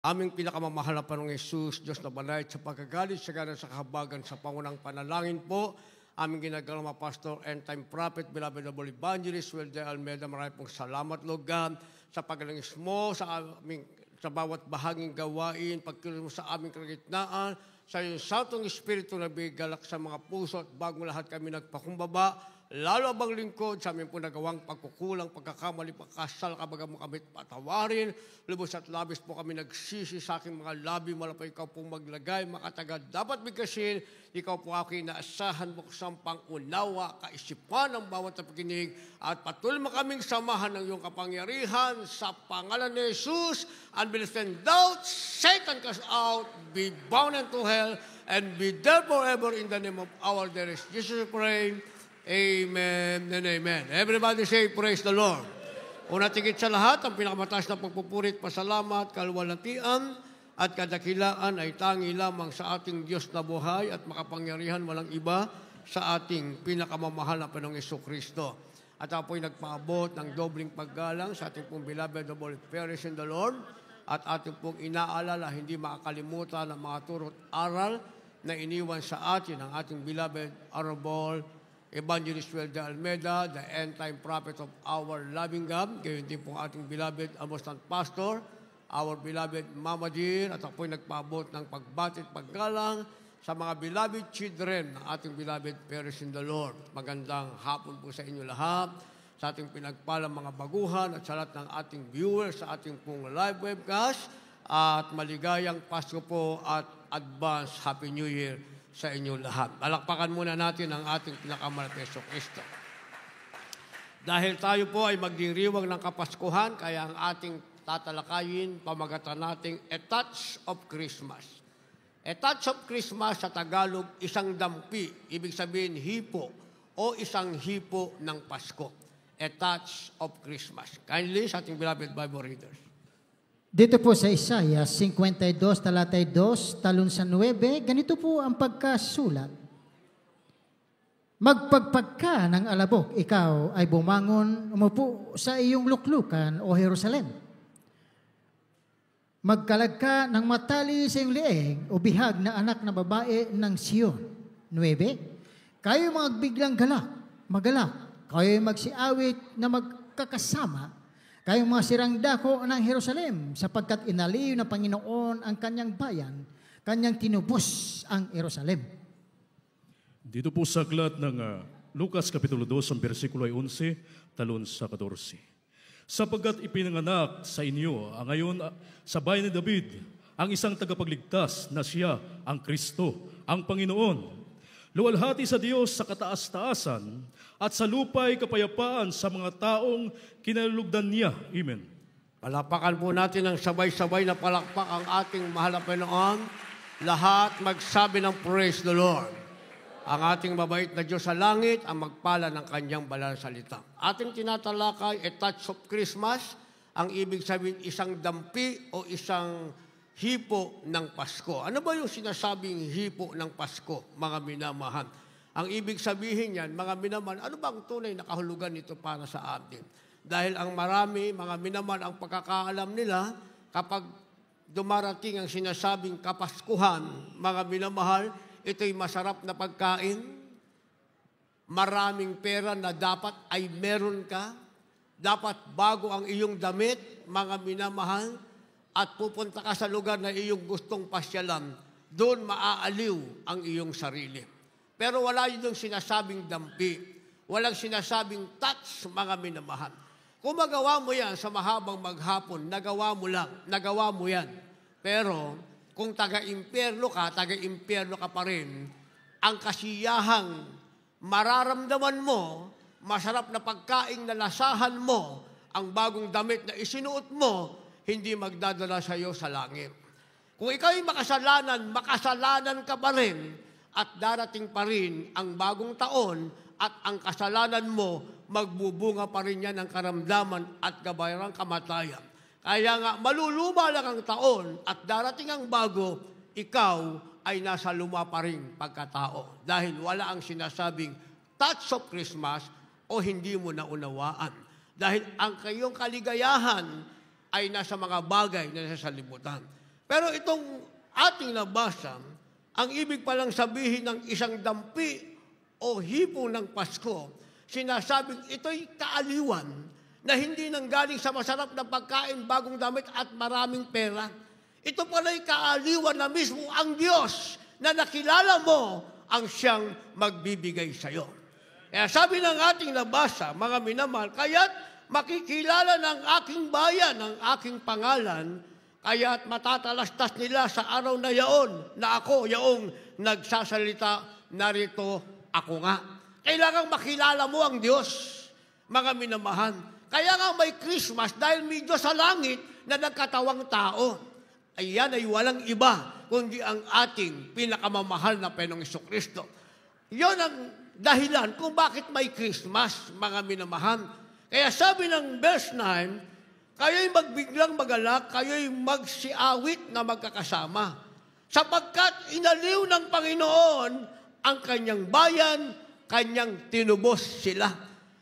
Aming pinakamamahal na Panginoong Jesus, Diyos na banay, sa pagkagalit, sa gana sa kahabagan, sa pangunang panalangin po, aming ginagawa mga pastor, end time prophet, beloved noble evangelist, Wilde Almeida, marami pong salamat, Lord God, sa pagalangis mo, sa bawat bahaging gawain, pagkilos mo sa aming kalagitnaan, sa iyong Santong Espiritu na bigalak sa mga puso at bago lahat kami nagpakumbaba, lalo abang lingkod sa aming po nagawang pagkukulang, pagkakamali, pagkasal, kabaga mo kami patawarin. Lubos at labis po kami nagsisi sa aking mga labi, mula po ikaw pong maglagay, makataga dapat bigkasin, ikaw po aking naasahan, buksang pangunawa, kaisipan ng bawat napakinig, at patuloy mo kaming samahan ng iyong kapangyarihan sa pangalan ni Jesus. Unbelief and doubt, Satan cast out, be bound unto hell, and be there forever in the name of our dearest Jesus we pray. Amen and amen. Everybody say, praise the Lord. Una tigit sa lahat, ang pinakamataas na pagpupurit, pasalamat, kaluwalhatian, at kadakilaan ay tangi lamang sa ating Diyos na buhay at makapangyarihan walang iba sa ating pinakamamahal na Panginoong Jesucristo. At ako po'y nagpaabot ng dobling paggalang sa ating pong beloved noble parents in the Lord, at ating pong inaalala, hindi makakalimutan ang mga turo't aral na iniwan sa atin ng ating beloved honorable Evangelist Wilde Almeida, the end-time prophet of our loving God. Gayon din po ating beloved Amostan Pastor, our beloved Mama Dear, at ako'y nagpaabot ng pagbati at paggalang sa mga beloved children ng ating beloved parents in the Lord. Magandang hapon po sa inyo lahat, sa ating pinagpalang mga baguhan at sa lahat ng ating viewers sa ating pong live webcast, at maligayang Pasko po at advance Happy New Year sa inyo lahat. Palakpakan muna natin ang ating pinakamal na Jesucristo. Dahil tayo po ay magdiriwang ng Kapaskuhan, kaya ang ating tatalakayin, pamagatan nating A Touch of Christmas. A Touch of Christmas sa Tagalog, isang dampi, ibig sabihin hipo o isang hipo ng Pasko. A Touch of Christmas. Kindly sa ating beloved Bible readers. Dito po sa Isaiah 52, talatay 2, talon sa 9, ganito po ang pagkasulat. Magpagpag ka ng alabok, ikaw ay bumangon, umupo sa iyong luklukan, O Jerusalem. Magkalag ka ng matali sa iyong leeg, o bihag na anak na babae ng Sion. 9, kayo magbiglang magalak, kayo magsiawit na magkakasama, kayong mga sirang dako ng Jerusalem, sapagkat inaliw ng Panginoon ang kanyang bayan, kanyang tinubos ang Jerusalem. Dito po sa aklat ng Lucas Kapitulo 2, ang versikulo ay 11, talon sa 14. Sapagkat ipinanganak sa inyo ngayon sa bayan ni David ang isang tagapagligtas na siya ang Kristo, ang Panginoon. Luwalhati sa Diyos sa kataas-taasan at sa lupa'y kapayapaan sa mga taong kinalulugdan niya. Amen. Palapakan po natin ng sabay-sabay na palakpak ang ating mahal na Panginoon. Lahat magsabi ng praise the Lord. Ang ating mabait na Diyos sa langit ang magpala ng kanyang banal na salita. Ating tinatalakay, A Touch of Christmas, ang ibig sabihin isang dampi o isang hipo ng Pasko. Ano ba yung sinasabing hipo ng Pasko, mga minamahal? Ang ibig sabihin yan, mga minamahal, ano ba ang tunay na kahulugan nito para sa atin? Dahil ang marami, mga minamahal, ang pagkakaalam nila, kapag dumarating ang sinasabing Kapaskuhan, mga minamahal, ito'y masarap na pagkain, maraming pera na dapat ay meron ka, dapat bago ang iyong damit, mga minamahal, at pupunta ka sa lugar na iyong gustong pasyalan, doon maaaliw ang iyong sarili. Pero wala yung sinasabing dampi, walang sinasabing touch, mga minamahal. Kung magawa mo yan sa mahabang maghapon, nagawa mo yan. Pero kung taga-impyerno ka pa rin, ang kasiyahang mararamdaman mo, masarap na pagkaing nalasahan mo, ang bagong damit na isinuot mo, hindi magdadala sa iyo sa langit. Kung ikaw ay makasalanan ka pa rin, at darating pa rin ang bagong taon, at ang kasalanan mo, magbubunga pa rin yan ng karamdaman at gabayarang kamatayan. Kaya nga, maluluma lang ang taon, at darating ang bago, ikaw ay nasa luma pa rin pagkatao. Dahil wala ang sinasabing touch of Christmas o hindi mo naunawaan. Dahil ang kayong kaligayahan ay nasa mga bagay na nasa salibutan. Pero itong ating nabasa, ang ibig palang sabihin ng isang dampi o hipo ng Pasko, sinasabing ito'y kaaliwan na hindi nanggaling sa masarap na pagkain, bagong damit at maraming pera. Ito pala'y kaaliwan na mismo ang Diyos na nakilala mo ang siyang magbibigay sa iyo. Kaya sabi ng ating nabasa, mga minamahal, kaya't makikilala ng aking bayan, ng aking pangalan, kaya't matatalastas nila sa araw na yaon na ako, yaong nagsasalita, narito ako nga. Kailangang makilala mo ang Diyos, mga minamahal. Kaya nga may Christmas dahil may Diyos sa langit na nagkatawang tao. Ayan ay walang iba kundi ang ating pinakamamahal na Panginoong Jesucristo. Yon ang dahilan kung bakit may Christmas, mga minamahal. Kaya sabi ng verse 9, kayo'y magbiglang magalak, kayo'y magsiawit na magkakasama. Sapagkat inaliw ng Panginoon ang kanyang bayan, kanyang tinubos sila.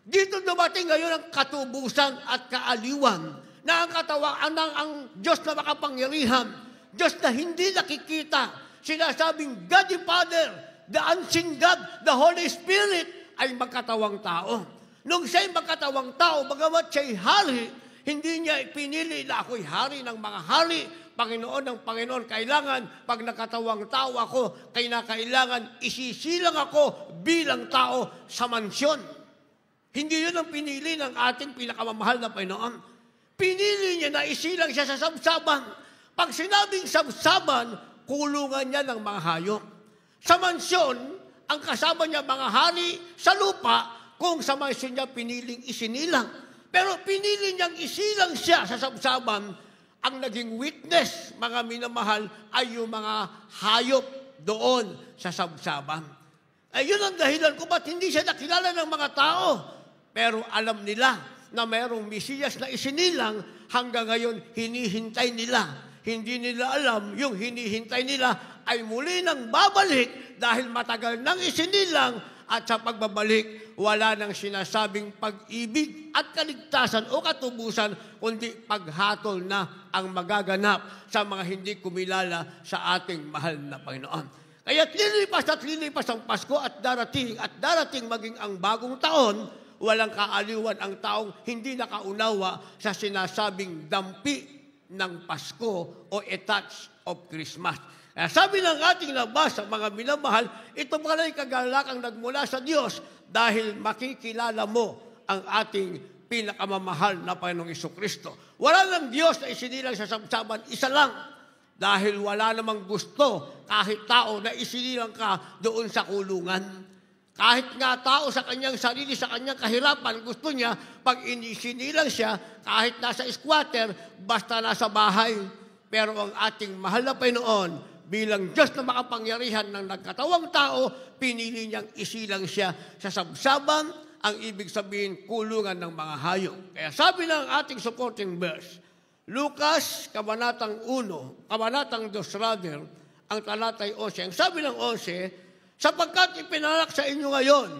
Dito dumating ngayon ang katubusan at kaaliwan na ang Diyos na makapangyarihan, Diyos na hindi nakikita, sinasabing God the Father, the unseen God, the Holy Spirit ay magkatawang tao. Nung siya'y magkatawang tao, bagamat siya'y hari, hindi niya pinili na ako'y hari ng mga hari, Panginoon ng Panginoon. Kailangan, pag nakatawang tao ako, kailangan isisilang ako bilang tao sa mansyon. Hindi yun ang pinili ng ating pinakamamahal na Panginoon. Pinili niya na isilang siya sa sabsaban. Pag sinabing sabsaban, kulungan niya ng mga hayop. Sa mansyon, ang kasama niya mga hari sa lupa, kung sa mansyon niya piniling isinilang. Pero pinili niyang isilang siya sa sabsaban, ang naging witness, mga minamahal, ay yung mga hayop doon sa sabsaban. Ay yun ang dahilan kung ba't hindi siya nakilala ng mga tao. Pero alam nila na mayroong Mesiyas na isinilang, hanggang ngayon hinihintay nila. Hindi nila alam yung hinihintay nila ay muli nang babalik dahil matagal nang isinilang at sa pagbabalik, wala nang sinasabing pag-ibig at kaligtasan o katubusan, kundi paghatol na ang magaganap sa mga hindi kumilala sa ating mahal na Panginoon. Kaya lilipas ang Pasko at darating maging ang bagong taon, walang kaaliwan ang taong hindi nakaunawa sa sinasabing dampi ng Pasko o a touch of Christmas. Sabi ng ating nabasa, mga minamahal, ito pala'y kagalakang nagmula sa Diyos dahil makikilala mo ang ating pinakamamahal na Panginoong Jesucristo. Wala ng Diyos na isinilang sa sabsaban, isa lang. Dahil wala namang gusto kahit tao na isinilang ka doon sa kulungan. Kahit nga tao sa kanyang sarili, sa kanyang kahirapan, gusto niya, pag isinilang siya, kahit nasa squatter, basta nasa bahay. Pero ang ating mahal na Panginoon, bilang Diyos na makapangyarihan ng nagkatawang tao, pinili niyang isilang siya sa sabsaban, ang ibig sabihin, kulungan ng mga hayop. Kaya sabi ng ating supporting verse, Lucas, kabanatang 1, kabanatang 2 rather, ang talatay 11. Ang sabi ng 11, sapagkat ipinalak sa inyo ngayon,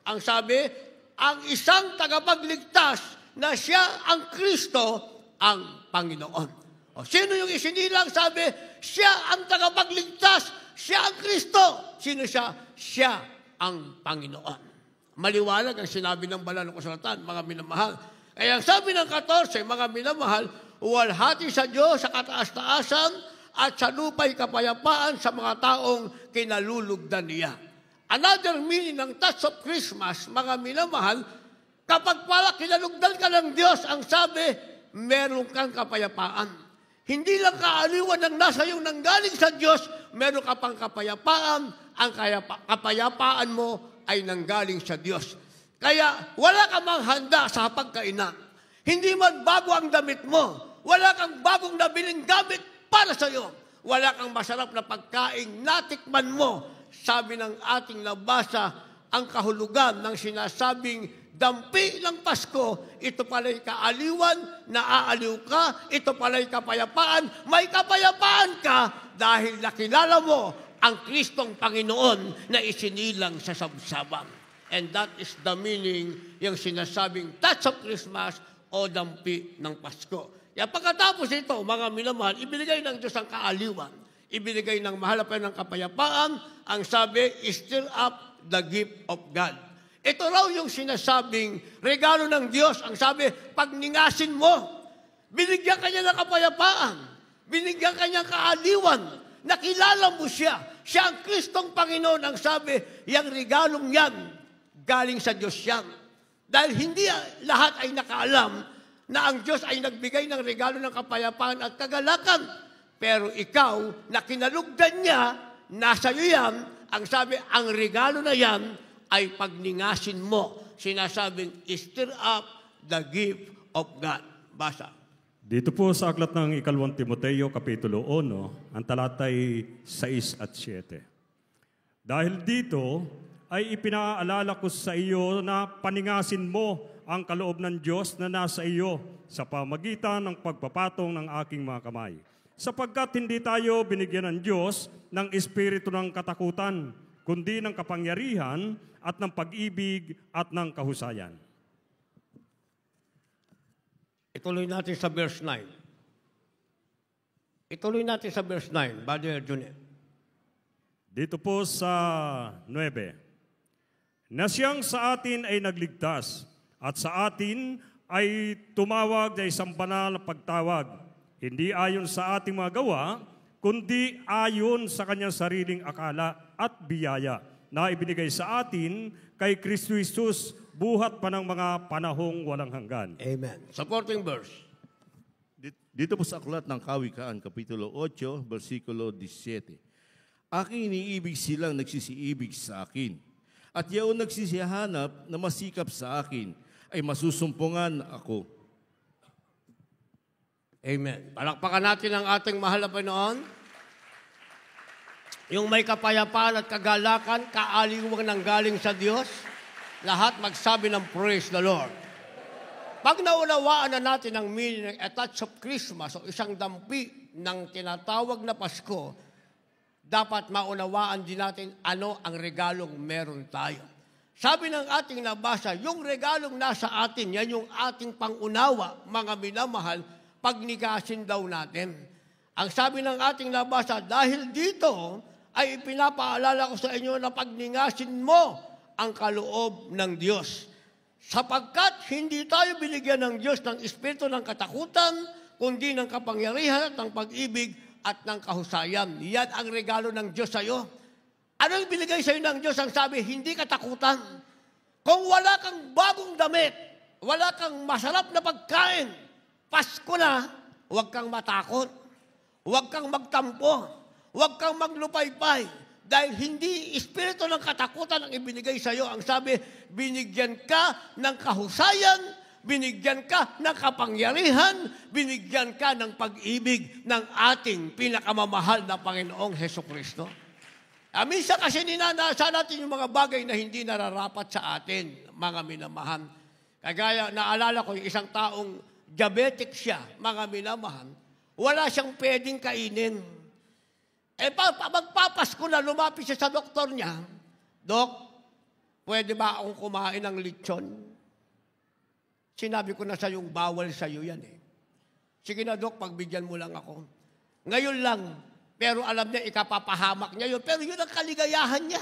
ang sabi, ang isang tagapagligtas na siya ang Kristo, ang Panginoon. O, sino yung isinilang? Sabi, siya ang tagapagligtas, siya ang Kristo. Sino siya? Siya ang Panginoon. Maliwanag ang sinabi ng banal na kasulatan, mga minamahal. Kaya ang sabi ng 14, mga minamahal, walhati sa Diyos sa kataas-taasan at sa lupa'y kapayapaan sa mga taong kinalulugdan niya. Another meaning ng touch of Christmas, mga minamahal, kapag pala kinalugdan ka ng Diyos, ang sabi, meron kang kapayapaan. Hindi lang kaaliwan ng nasa iyong nanggaling sa Diyos, meron ka pang kapayapaan, ang kapayapaan mo ay nanggaling sa Diyos. Kaya wala ka mang handa sa pagkainan. Hindi man bago ang damit mo, wala kang bagong nabiling gamit para sa iyo. Wala kang masarap na pagkain, natikman mo. Sabi ng ating nabasa, ang kahulugan ng sinasabing dampi ng Pasko, ito pala'y kaaliwan, naaaliw ka, ito pala'y kapayapaan, may kapayapaan ka dahil nakilala mo ang Kristong Panginoon na isinilang sa sabsaban. And that is the meaning yung sinasabing touch of Christmas o dampi ng Pasko. Kaya pagkatapos ito, mga minamahal, ibinigay ng Diyos ang kaaliwan. Ibinigay ng mahalapan ng kapayapaan. Ang sabi, stir up the gift of God. Ito raw yung sinasabing regalo ng Diyos. Ang sabi, pagningasin mo, binigyan kanya ng kapayapaan. Binigyan kanya ng kaaliwan. Nakilala mo siya. Siya ang Kristong Panginoon. Ang sabi, yung regalong yan, galing sa Diyos yan. Dahil hindi lahat ay nakaalam na ang Diyos ay nagbigay ng regalo ng kapayapaan at kagalakan. Pero ikaw, na kinalugdan niya, nasa iyo yan, ang sabi, ang regalo na yan ay pagningasin mo. Sinasabing, stir up the gift of God. Basa. Dito po sa aklat ng 2 Timoteo, Kapitulo 1, ang talatay 6 at 7. Dahil dito ay ipinaalala ko sa iyo na paningasin mo ang kaloob ng Diyos na nasa iyo sa pamagitan ng pagpapatong ng aking mga kamay. Sapagkat hindi tayo binigyan ng Diyos ng espiritu ng katakutan, kundi ng kapangyarihan at ng pag-ibig at ng kahusayan. Ituloy natin sa verse 9. Ituloy natin sa verse 9, Brother Junet. Dito po sa 9, na siyang sa atin ay nagligtas at sa atin ay tumawag sa isang banal na pagtawag, hindi ayon sa ating mga gawa, kundi ayon sa kanyang sariling akala at biyaya na ibinigay sa atin kay Kristo Jesus buhat pa ng mga panahong walang hanggan. Amen. Supporting verse. Dito po sa aklat ng Kawikaan, Kapitulo 8, versikulo 17. Aking iniibig silang nagsisiibig sa akin, at yaon nagsisihanap na masikap sa akin, ay masusumpungan ako. Amen. Palakpakan natin ang ating mahal na Panginoon. Yung may kapayapaan at kagalakan, kaaliwang nang galing sa Diyos, lahat magsabi ng praise the Lord. Pag naunawaan na natin ang meaning ng A Touch of Christmas o isang dampi ng tinatawag na Pasko, dapat maunawaan din natin ano ang regalong meron tayo. Sabi ng ating nabasa, yung regalong nasa atin, yan yung ating pangunawa, mga minamahal, pagnigasin daw natin. Ang sabi ng ating nabasa, dahil dito ay ipinapaalala ko sa inyo na pagningasin mo ang kaloob ng Diyos. Sapagkat hindi tayo binigyan ng Diyos ng espiritu ng katakutan, kundi ng kapangyarihan at ng pag-ibig at ng kahusayan. Yan ang regalo ng Diyos sa iyo. Ano yung binigay sa iyo ng Diyos? Ang sabi, hindi katakutan. Kung wala kang bagong damit, wala kang masarap na pagkain, Pasko na, huwag kang matakot, huwag kang magtampo, huwag kang maglupaypay, dahil hindi espiritu ng katakutan ang ibinigay sa iyo. Ang sabi, binigyan ka ng kahusayan, binigyan ka ng kapangyarihan, binigyan ka ng pag-ibig ng ating pinakamamahal na Panginoong Hesukristo. Minsan kasi ninanasa natin yung mga bagay na hindi nararapat sa atin, mga minamahal. Kagaya, naalala ko yung isang taong diabetic siya, mga minamahal, wala siyang pwedeng kainin. Magpapasko na, lumapit siya sa doktor niya, Dok, pwede ba akong kumain ng lechon? Sinabi ko na sa yung bawal sa iyo yan eh. Sige na, Dok, pagbigyan mo lang ako. Ngayon lang, pero alam niya, ikapapahamak niya yun. Pero yun ang kaligayahan niya.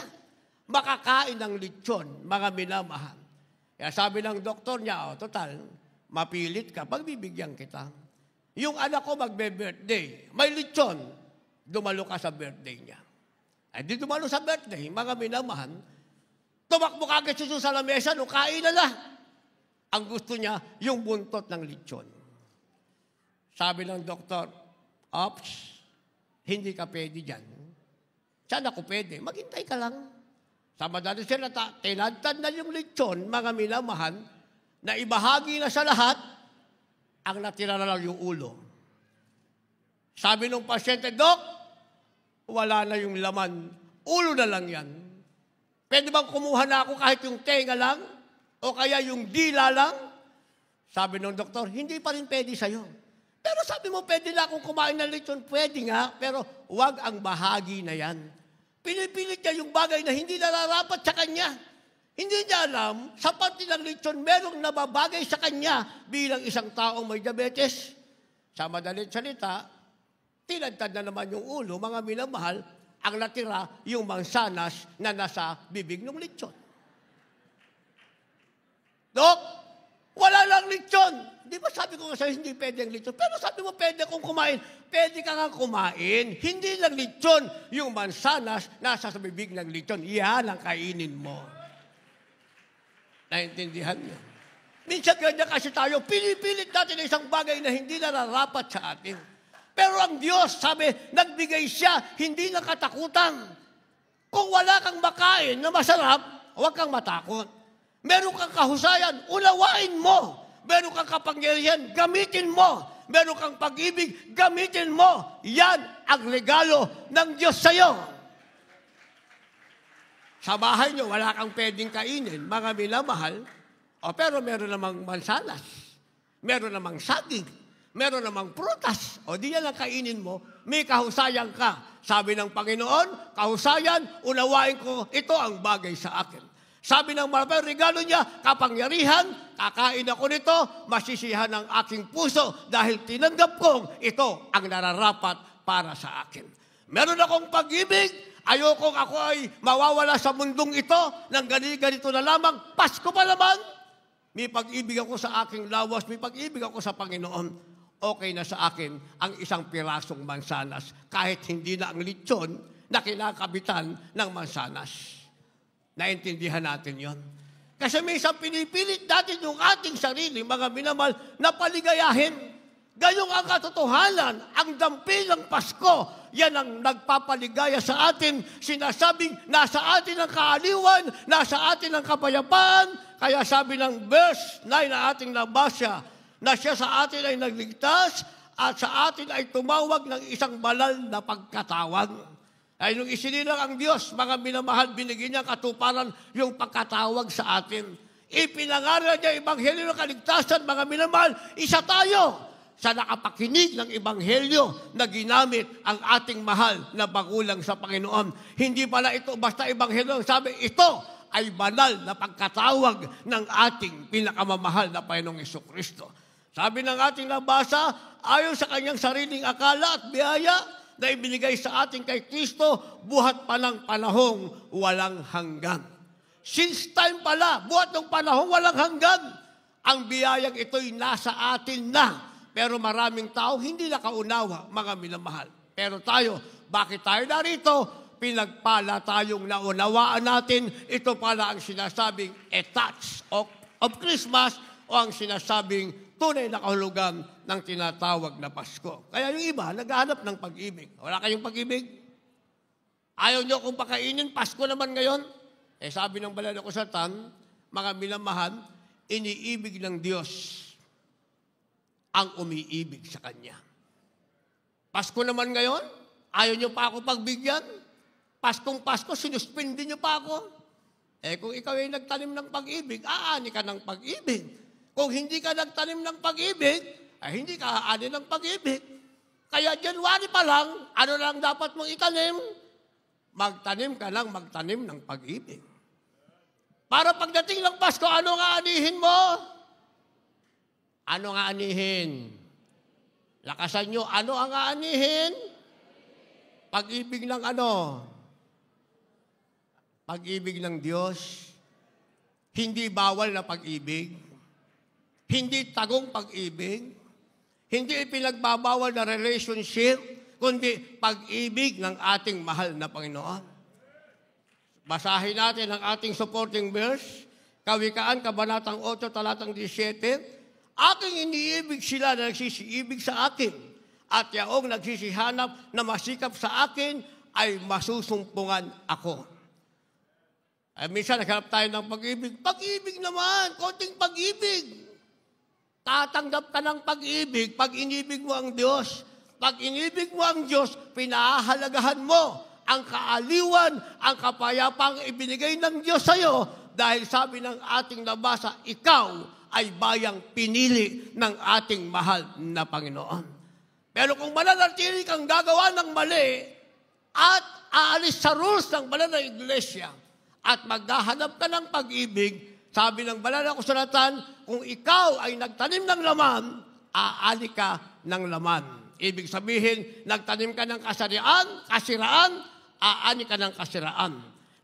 Makakain ng lechon, mga minamahal. Kaya sabi ng doktor niya, total, mapilit ka, pagbibigyan kita. Yung anak ko magbe-birthday, may lechon, dumalo ka sa birthday niya. Ay di dumalo sa birthday, mga minamahal, tumakbo ka agad sa lamesa, no, kain na lang. Ang gusto niya, yung buntot ng lechon. Sabi ng doktor, ops, hindi ka pwede dyan. Saan ako pwede? Maghintay ka lang. Sa madali sila, tinadtad na yung lechon, mga minamahal, na ibahagi na sa lahat, ang natira na lang yung ulo. Sabi ng pasyente, Dok, wala na yung laman. Ulo na lang yan. Pwede bang kumuha na ako kahit yung tenga lang? O kaya yung dila lang? Sabi ng doktor, hindi pa rin pwede sa'yo. Pero sabi mo, pwede na akong kumain ng lechon. Pwede nga, pero huwag ang bahagi na yan. Pinipilit niya yung bagay na hindi nararapat sa kanya. Hindi niya alam, sa parte ng lechon, merong nababagay sa kanya bilang isang taong may diabetes. Sa madaling salita, tinadtad na naman yung ulo, mga minamahal, ang natira yung mansanas na nasa bibig ng lechon. Dok, wala lang lechon. Di ba sabi ko nga sa'yo, hindi pwede ang lechon? Pero sabi mo, pwede akong kumain. Pwede ka nga kumain. Hindi lang lechon. Yung mansanas, nasa sa bibig ng lechon. Yan ang kainin mo. Naintindihan niyo? Minsan ganyan kasi tayo, pinipilit natin isang bagay na hindi nararapat sa atin. Pero ang Diyos, sabi, nagbigay siya, hindi nakatakutan. Kung wala kang makain na masarap, huwag kang matakot. Meron kang kahusayan, unawain mo. Meron kang kapangyarihan, gamitin mo. Meron kang pag-ibig, gamitin mo. Yan ang regalo ng Diyos sa'yo. Sa bahay nyo, wala kang pwedeng kainin, mga minamahal. Pero meron namang mansanas. Meron namang saging. Meron namang prutas. Di yan ang kainin mo, may kahusayan ka. Sabi ng Panginoon, kahusayan, unawain ko, ito ang bagay sa akin. Sabi ng marapay, regalo niya, kapangyarihan, kakain ako nito, masisihan ang aking puso dahil tinanggap kong ito ang nararapat para sa akin. Meron akong pag-ibig, ayokong ako ay mawawala sa mundong ito ng ganito na lamang. Pasko pa naman, may pag-ibig ako sa aking lawas, may pag-ibig ako sa Panginoon. Okay na sa akin ang isang pirasong mansanas kahit hindi na ang lechon na kinakabitan ng mansanas. Naintindihan natin yon. Kasi may isang pinipilit natin yung ating sarili, mga minamahal, na paligayahin. Gayong ang katotohanan, ang dampi ng Pasko, yan ang nagpapaligaya sa atin. Sinasabing, nasa atin ang kaaliwan, nasa atin ang kapayapaan. Kaya sabi ng verse 9 na ating nabasa, na siya sa atin ay nagligtas at sa atin ay tumawag ng isang banal na pagkatawag. Ay nung isinilang ang Diyos, mga minamahal, binigyan niya katuparan yung pagkatawag sa atin. Ipinangaral niya Ebanghelyo ng kaligtasan, mga minamahal, isa tayo sa nakapakinig ng Ebanghelyo na ginamit ang ating mahal na bagulang sa Panginoon. Hindi pala ito basta Ebanghelyo, sabi ito ay banal na pagkatawag ng ating pinakamamahal na Panginoong Jesucristo. Sabi ng ating nabasa, ayon sa kanyang sariling akala at biyaya, na ibinigay sa atin kay Kristo, buhat pa ng panahong walang hanggan. Since time pala, buhat ng panahong walang hanggan, ang biyayang ito'y nasa atin na. Pero maraming tao hindi nakaunawa, mga minamahal. Pero tayo, bakit tayo narito? Pinagpala tayong naunawaan natin, ito pala ang sinasabing a touch of Christmas o ang sinasabing tunay na kahulugan ng tinatawag na Pasko. Kaya yung iba, naghahanap ng pag-ibig. Wala kayong pag-ibig? Ayaw nyo kung pakainin, Pasko naman ngayon? Sabi ng banal na kasulatan, mga minamahal, iniibig ng Diyos ang umiibig sa Kanya. Pasko naman ngayon, ayaw nyo pa ako pagbigyan? Paskong Pasko, sinuspindi nyo pa ako? Kung ikaw ay nagtanim ng pag-ibig, aani ka ng pag-ibig. Kung hindi ka nagtanim ng pag-ibig, ay hindi ka aani ng pag-ibig. Kaya January pa lang, ano lang dapat mong itanim? Magtanim ka lang, magtanim ng pag-ibig. Para pagdating ng Pasko, ano nga anihin mo? Ano nga anihin? Lakasan nyo, ano ang aanihin? Pag-ibig ng ano? Pag-ibig ng Diyos. Hindi bawal na pag-ibig. Hindi tagong pag-ibig, hindi ipinagbabawal na relationship, kundi pag-ibig ng ating mahal na Panginoon. Basahin natin ang ating supporting verse, Kawikaan, Kabanatang 8, Talatang 17. Aking iniibig sila na nagsisiibig sa akin, at yaong nagsisihanap na masikap sa akin ay masusumpungan ako. Minsan naghanap tayo ng pag-ibig. Pag-ibig naman, konting pag-ibig. Tatanggap ka ng pag-ibig pag inibig mo ang Diyos. Pag inibig mo ang Diyos, pinahahalagahan mo ang kaaliwan, ang kapayapang ibinigay ng Diyos sa iyo dahil sabi ng ating nabasa, ikaw ay bayang pinili ng ating mahal na Panginoon. Pero kung mananatili kang gagawa ng mali at aalis sa rules ng banal na iglesia at maghahanap ka ng pag-ibig, sabi ng banal na kasulatan, kung ikaw ay nagtanim ng laman, aali ka ng laman. Ibig sabihin, nagtanim ka ng kasiraan, aani ka ng kasiraan.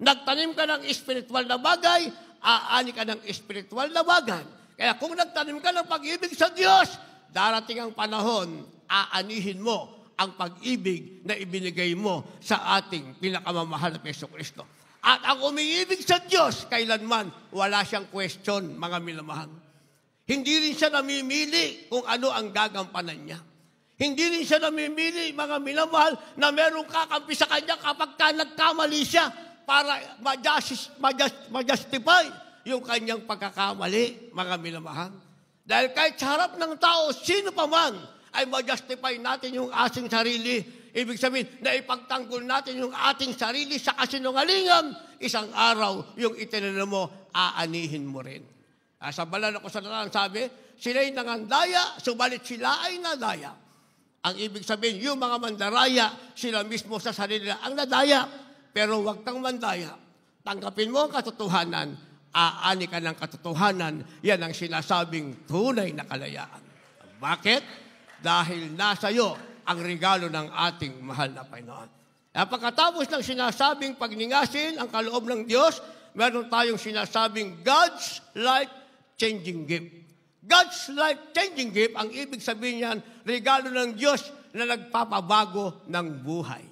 Nagtanim ka ng espiritual na bagay, aani ka ng espiritual na bagay. Kaya kung nagtanim ka ng pag-ibig sa Diyos, darating ang panahon, aanihin mo ang pag-ibig na ibinigay mo sa ating pinakamamahal na Jesucristo. At ang umiibig sa Diyos, kailanman, wala siyang question, mga minamahal. Hindi rin siya namimili kung ano ang gagampanan niya. Hindi rin siya namimili, mga minamahal, na merong kakampi sa kanya kapag ka nagkamali siya para ma-justify yung kanyang pagkakamali, mga minamahal. Dahil kahit sa harap ng tao, sino pa man ay ma-justify natin yung ating sarili. Ibig sabihin, na ipagtanggol natin yung ating sarili sa kasinungalingan, isang araw, yung itinanong mo, aanihin mo rin. Sa banal na kasulatan sabi, sila'y nangandaya, subalit sila ay nadaya. Ang ibig sabihin, yung mga mandaraya, sila mismo sa sarili ang nadaya. Pero huwag kang mandaya. Tanggapin mo ang katotohanan, aani ka ng katotohanan, yan ang sinasabing tunay na kalayaan. Bakit? Dahil nasa iyo ang regalo ng ating mahal na Panginoon. Pagkatapos ng sinasabing pagningasin ang kaloob ng Diyos, meron tayong sinasabing God's life-changing gift. God's life-changing gift, ang ibig sabihin niyan, regalo ng Diyos na nagpapabago ng buhay.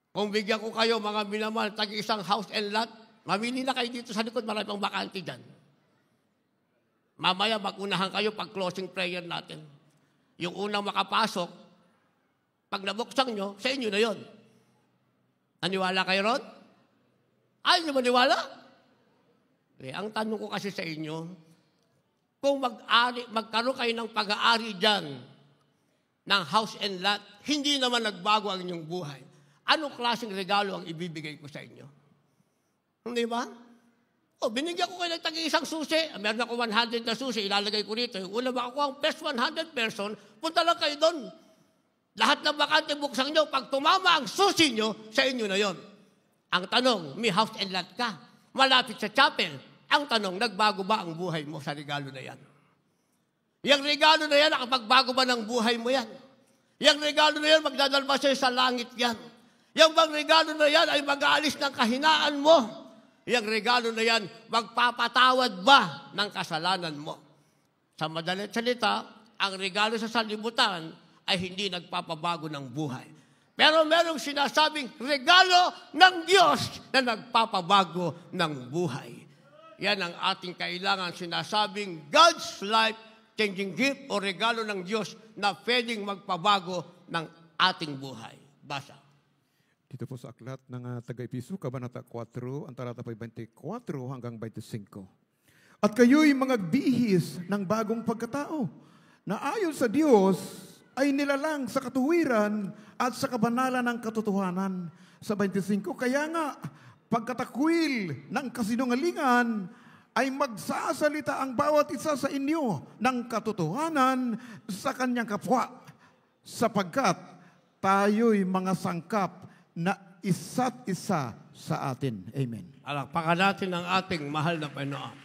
Kung bigyan ko kayo, mga minamahal, tag-isang house and lot, mamili na kayo dito sa likod, marami pang bakante dyan. Mamaya mag-unahan kayo pag closing prayer natin. Yung unang makapasok, pag nabuksan nyo, sa inyo na yon. Naniwala kayo ron? Ayaw nyo maniwala? Ang tanong ko kasi sa inyo, kung magkaroon kayo ng pag-aari dyan ng house and lot, hindi naman nagbago ang inyong buhay. Anong klaseng regalo ang ibibigay ko sa inyo? Hindi ba? Binigyan ko kayo ng tag-iisang susi. Meron ako 100 na susi, ilalagay ko rito. Yung una ba ako ang best 100 person, punta lang kayo doon. Lahat ng bakante buksan nyo, pag tumama ang susi nyo, sa inyo na yon. Ang tanong, may house and lot ka. Malapit sa chapel. Ang tanong, nagbago ba ang buhay mo sa regalo na yan? Yung regalo na yan, nakapagbago ba ng buhay mo yan? Yung regalo na yan, magdadalba sa'yo sa langit yan. Yung bang regalo na yan ay mag-aalis ng kahinaan mo. Yung regalo na yan, magpapatawad ba ng kasalanan mo? Sa madalit salita, ang regalo sa sanlibutan ay hindi nagpapabago ng buhay. Pero merong sinasabing regalo ng Diyos na nagpapabago ng buhay. Yan ang ating kailangan, sinasabing God's life-changing gift o regalo ng Diyos na pwedeng magpabago ng ating buhay. Basa. Dito po sa aklat ng taga-Episo, Kabanata 4, ang talata 24 hanggang 25. At kayo'y mga bihis ng bagong pagkatao, na ayon sa Diyos ay nilalang sa katuwiran at sa kabanalan ng katotohanan. Sa 25, kaya nga, pagkatakwil ng kasinungalingan, ay magsasalita ang bawat isa sa inyo ng katotohanan sa kanyang kapwa, sapagkat tayo'y mga sangkap na isa't isa sa atin. Amen. Alakpakan natin ang ating mahal na Panginoon.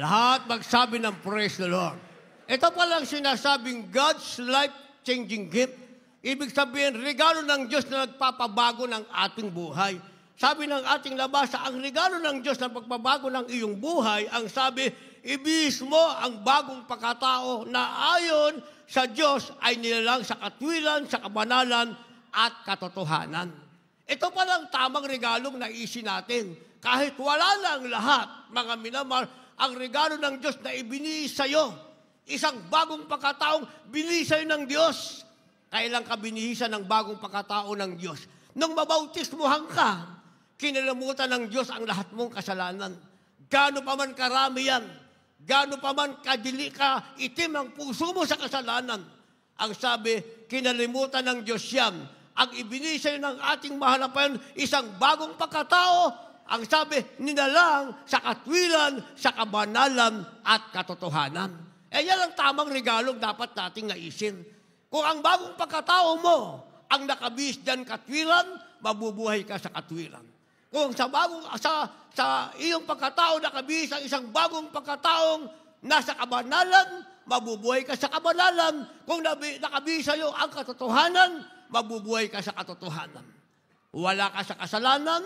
Lahat magsabi ng praise the Lord. Ito palang sinasabing God's life-changing gift. Ibig sabihin, regalo ng Diyos na nagpapabago ng ating buhay. Sabi ng ating labasa, ang regalo ng Diyos na pagpabago ng iyong buhay, ang sabi, ibihis mo ang bagong pagkatao na ayon sa Diyos ay nilalang sa katwiran, sa kabanalan at katotohanan. Ito palang tamang regalong naisin natin. Kahit wala na ang lahat, mga minamahal, ang regalo ng Diyos na ibinigay sa'yo, isang bagong pagkataong binigay sa'yo ng Diyos. Kailan ka binihisan ng bagong pagkatao ng Diyos? Nung mabautismuhan ka, kinalimutan ng Diyos ang lahat mong kasalanan. Gaano pa man karami yan, gaano pa man kadili ka, itim ang puso mo sa kasalanan. Ang sabi, kinalimutan ng Diyos yan. Ang ibinisay ng ating mahal na Panginoon, isang bagong pagkatao, ang sabi, nilalang sa katwiran, sa kabanalan at katotohanan. Yan ang tamang regalong dapat nating naisin. Kung ang bagong pagkatao mo, ang nakabis dyan katwiran, mabubuhay ka sa katwiran. Kung sa iyong pagkatao nakabis ang isang bagong pagkataong nasa kabanalan, mabubuhay ka sa kabanalan. Kung nakabisa sa'yo ang katotohanan, mabubuhay ka sa katotohanan. Wala ka sa kasalanan,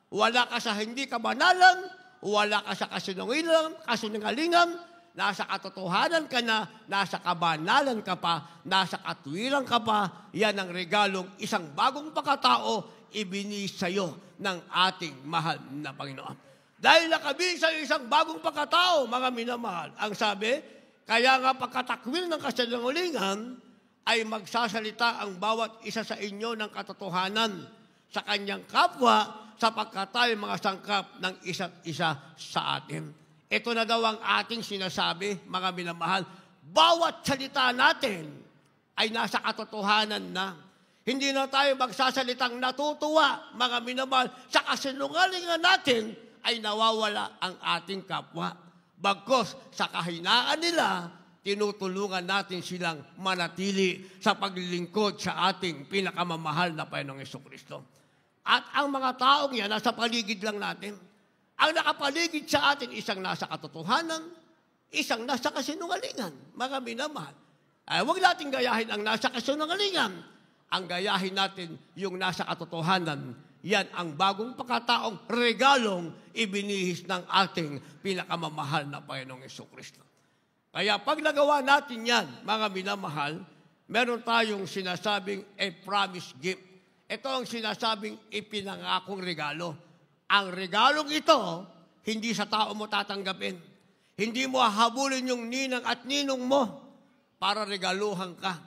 wala ka sa hindi kabanalan, wala ka sa kasinungalingan, nasa katotohanan ka na, nasa kabanalan ka pa, nasa katwiran ka pa. Yan ang regalong isang bagong pagkatao ibinigay sa'yo ng ating mahal na Panginoon. Dahil nakabili sa'yo isang bagong pagkatao, mga minamahal, ang sabi, kaya nga pagkatakwil ng kasinungalingan, ay magsasalita ang bawat isa sa inyo ng katotohanan sa kanyang kapwa, sapagkat tayo mga sangkap ng isa't isa sa atin. Ito na daw ang ating sinasabi, mga minamahal, bawat salita natin ay nasa katotohanan na. Hindi na tayo magsasalitang natutuwa, mga minamahal, sa kasinungalingan natin ay nawawala ang ating kapwa. Bagkos sa kahinaan nila, tinutulungan natin silang manatili sa paglilingkod sa ating pinakamamahal na Panginoong Jesucristo. At ang mga taong yan, nasa paligid lang natin. Ang nakapaligid sa atin, isang nasa katotohanan, isang nasa kasinungalingan, mga minamahal. Ay, huwag natin gayahin ang nasa kasinungalingan. Ang gayahin natin yung nasa katotohanan. Yan ang bagong pagkataong regalong ibinihis ng ating pinakamamahal na Panginoong Jesucristo. Kaya pag nagawa natin yan, mga minamahal, meron tayong sinasabing a promise gift. Ito ang sinasabing ipinangakong regalo. Ang regalong ito, hindi sa tao mo tatanggapin. Hindi mo hahabulin yung ninang at ninong mo para regaluhan ka.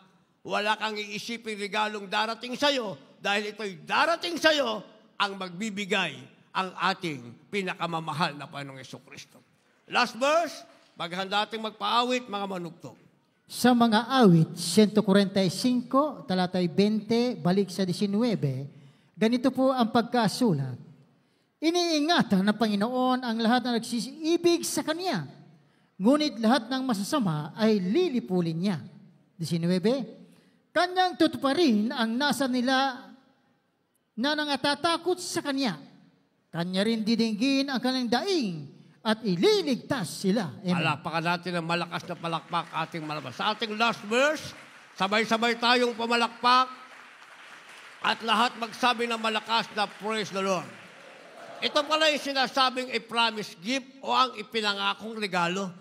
Wala kang iisiping regalong darating sa'yo dahil ito'y darating sa'yo ang magbibigay ang ating pinakamamahal na Panginoong Jesucristo. Last verse, maghanda ating magpaawit, mga manugtong. Sa mga awit, 145, talatay 20, balik sa 19, ganito po ang pagkasulat. Iniingatan ng Panginoon ang lahat na nagsisiibig sa Kanya, ngunit lahat ng masasama ay lilipulin niya. 19, Kanyang tutuparin ang nasa nila na nangatatakot sa Kanya. Kanya rin didinggin ang kanyang daing at ililigtas sila. Amen. Palakpakan natin ang malakas na palakpak ating malabas. Sa ating last verse, sabay-sabay tayong pamalakpak at lahat magsabi ng malakas na praise the Lord. Ito pala yung sinasabing a promise gift o ang ipinangakong regalo